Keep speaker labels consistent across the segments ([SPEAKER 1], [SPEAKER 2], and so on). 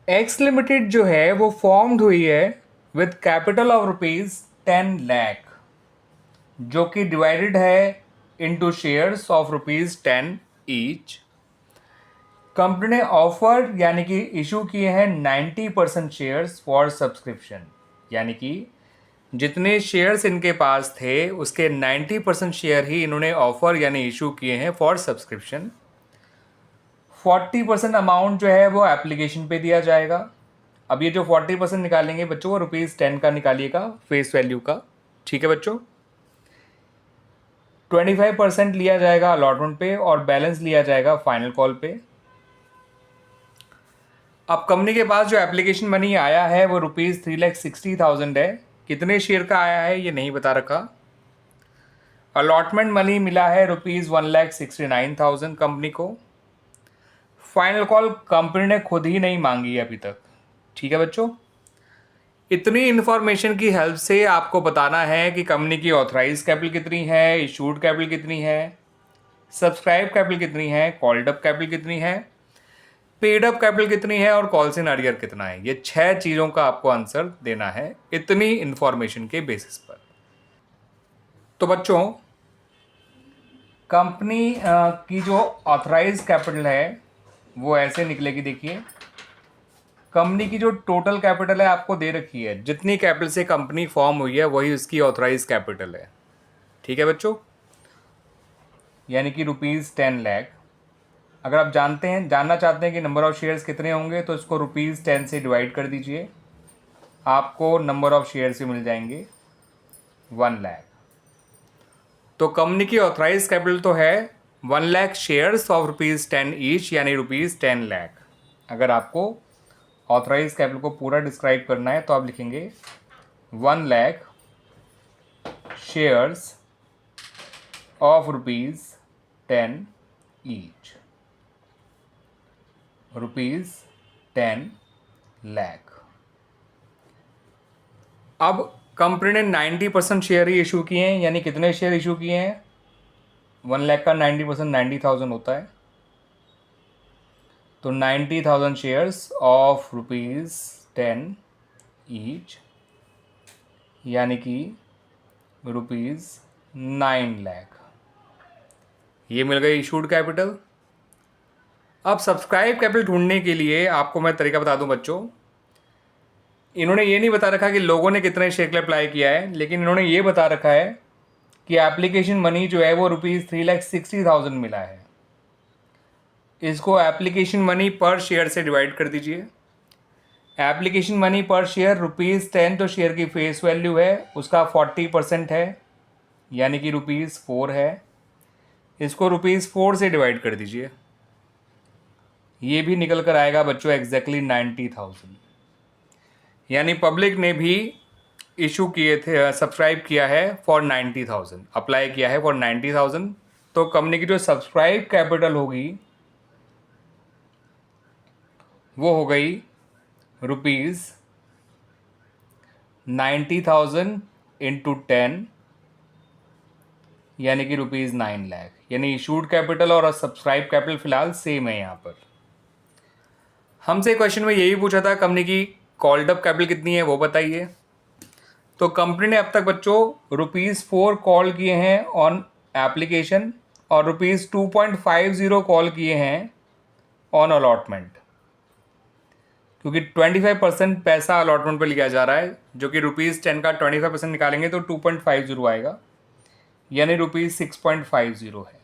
[SPEAKER 1] X limited जो है वो फॉर्म्ड हुई है विद कैपिटल ऑफ ₹10 लाख, जो कि डिवाइडेड है into shares of ₹10 each. Company ने ऑफर यानी कि इशू किए हैं 90% शेयर्स फॉर सब्सक्रिप्शन, यानी कि जितने शेयर्स इनके पास थे उसके 90% शेयर ही इन्होंने ऑफर यानी इशू किए हैं फॉर सब्सक्रिप्शन। 40% अमाउंट जो है वो एप्लीकेशन पे दिया जाएगा। अब ये जो 40% निकालेंगे बच्चों, वो ₹10 का निकालिएगा फेस वैल्यू का, ठीक है बच्चों। 25% लिया जाएगा अलॉटमेंट पे और बैलेंस लिया जाएगा फाइनल कॉल पे। अब कंपनी के पास जो एप्लीकेशन मनी आया है वो ₹3,60,000 है। कितने शेयर का आया है ये नहीं बता रखा। अलॉटमेंट मनी मिला है ₹1,69,000 कंपनी को। फाइनल कॉल कंपनी ने खुद ही नहीं मांगी है अभी तक, ठीक है बच्चों। इतनी इन्फॉर्मेशन की हेल्प से आपको बताना है कि कंपनी की ऑथराइज कैपिटल कितनी है, इशूड कैपिटल कितनी है, सब्सक्राइब कैपिटल कितनी है, कॉल्ड अप कैपिटल कितनी है, पेड अप कैपिटल कितनी है और कॉल्स इन अरियर कितना है। ये 6 चीज़ों का आपको आंसर देना है इतनी इन्फॉर्मेशन के बेसिस पर। तो बच्चों, कंपनी की जो ऑथराइज कैपिटल है वो ऐसे निकलेगी। देखिए, कंपनी की जो टोटल कैपिटल है आपको दे रखी है, जितनी कैपिटल से कंपनी फॉर्म हुई है वही उसकी ऑथराइज कैपिटल है, ठीक है बच्चों, यानी कि ₹10 लाख। अगर आप जानना चाहते हैं कि नंबर ऑफ़ शेयर्स कितने होंगे तो इसको ₹10 से डिवाइड कर दीजिए, आपको नंबर ऑफ़ शेयर्स भी मिल जाएंगे 1 लाख। तो कंपनी की ऑथराइज कैपिटल तो है 1 लाख शेयर्स ऑफ ₹10 ईच, यानी ₹10 लाख। अगर आपको ऑथराइज कैपिटल को पूरा डिस्क्राइब करना है तो आप लिखेंगे 1 lakh shares of ₹10 each, ₹10 lakh. अब कंपनी ने 90% शेयर ही इशू किए हैं, यानी कितने शेयर इशू किए हैं? 1 लाख का 90% 90,000 होता है, तो 90,000 शेयर्स ऑफ ₹10 ईच, यानी कि ₹9 लाख। ये मिल गई इशूड कैपिटल। अब सब्सक्राइब कैपिटल ढूंढने के लिए आपको मैं तरीका बता दूं बच्चों। इन्होंने ये नहीं बता रखा कि लोगों ने कितने शेयर के लिए अप्लाई किया है, लेकिन इन्होंने ये बता रखा है कि एप्लीकेशन मनी जो है वो ₹3,60,000 मिला है। इसको एप्लीकेशन मनी पर शेयर से डिवाइड कर दीजिए। एप्लीकेशन मनी पर शेयर ₹10 तो शेयर की फेस वैल्यू है, उसका 40% है, यानी कि ₹4 है। इसको ₹4 से डिवाइड कर दीजिए, ये भी निकल कर आएगा बच्चों एग्जैक्टली 90,000। यानी पब्लिक ने भी इशू किए थे, सब्सक्राइब किया है फॉर 90,000, अप्लाई किया है फॉर 90,000। तो कंपनी की जो सब्सक्राइब कैपिटल होगी वो हो गई ₹90,000 इंटू 10, यानी कि ₹9 लाख। यानी इशूड कैपिटल और सब्सक्राइब कैपिटल फिलहाल सेम है। यहाँ पर हमसे क्वेश्चन में यही पूछा था कंपनी की कॉल्ड अप कैपिटल कितनी है वो बताइए। तो कंपनी ने अब तक बच्चों ₹4 कॉल किए हैं ऑन एप्लीकेशन और ₹2.50 कॉल किए हैं ऑन अलॉटमेंट, क्योंकि 25% पैसा अलॉटमेंट पे लिया जा रहा है, जो कि ₹10 का 25% निकालेंगे तो 2.50 आएगा, यानी ₹6.50 है।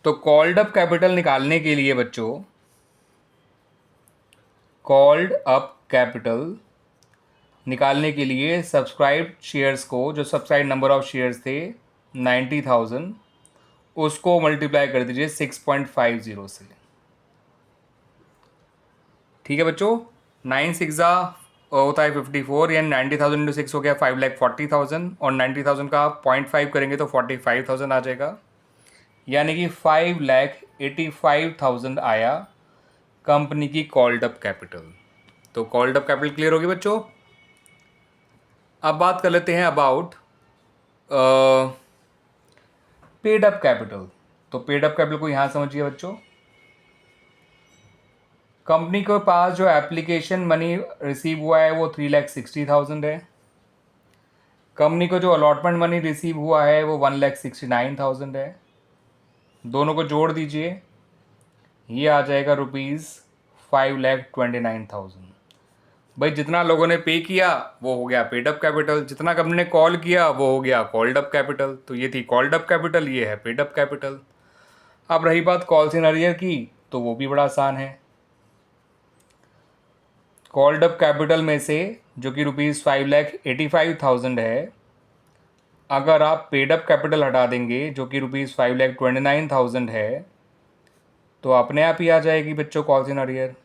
[SPEAKER 1] तो कॉल्ड अप कैपिटल निकालने के लिए बच्चों, कॉल्ड अप कैपिटल निकालने के लिए सब्सक्राइब शेयर्स को, जो सब्सक्राइब नंबर ऑफ शेयर्स थे 90,000, उसको मल्टीप्लाई कर दीजिए 6.50 से, ठीक है बच्चों। 9 6 होता है 54, यानी 90,000 इंटू 6 हो गया 5,40,000, और 90,000 का 0.5 करेंगे तो 45,000 आ जाएगा, यानी कि 5,85,000 आया कंपनी की कॉल्ड अप कैपिटल। तो कॉल्ड अप कैपिटल क्लियर होगी बच्चों। अब बात कर लेते हैं अबाउट पेड अप कैपिटल। तो पेड अप कैपिटल को यहाँ समझिए बच्चों। कंपनी के पास जो एप्लीकेशन मनी रिसीव हुआ है वो 3,60,000 है। कंपनी को जो अलॉटमेंट मनी रिसीव हुआ है वो 1,69,000 है। दोनों को जोड़ दीजिए, ये आ जाएगा ₹5,29,000। भाई जितना लोगों ने पे किया वो हो गया पेड अप कैपिटल, जितना कंपनी ने कॉल किया वो हो गया कॉल्ड अप कैपिटल। तो ये थी कॉल्ड अप कैपिटल, ये है पेड अप कैपिटल। अब रही बात कॉल्स इन अरियर की, तो वो भी बड़ा आसान है। कॉल्ड अप कैपिटल में से जो कि ₹5,85,000 है, अगर आप पेड अप कैपिटल हटा देंगे जो कि ₹5,29,000 है, तो अपने आप ही आ जाएगी बच्चों कॉल्स इन अरियर।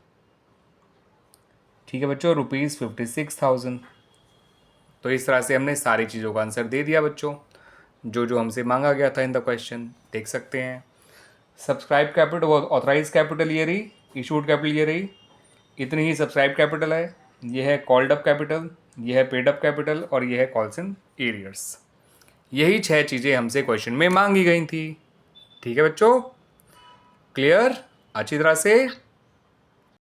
[SPEAKER 1] ठीक है बच्चों, ₹56,000। तो इस तरह से हमने सारी चीज़ों का आंसर दे दिया बच्चों, जो जो हमसे मांगा गया था इन द क्वेश्चन। देख सकते हैं सब्सक्राइब कैपिटल, वो ऑथराइज कैपिटल ये रही, इशूड कैपिटल ये रही, इतनी ही सब्सक्राइब कैपिटल है। ये है कॉल्ड अप कैपिटल, ये है पेड अप कैपिटल और ये है कॉल्स इन एरियर्स। यही 6 चीज़ें हमसे क्वेश्चन में मांगी गई थी। ठीक है बच्चों, क्लियर अच्छी तरह से।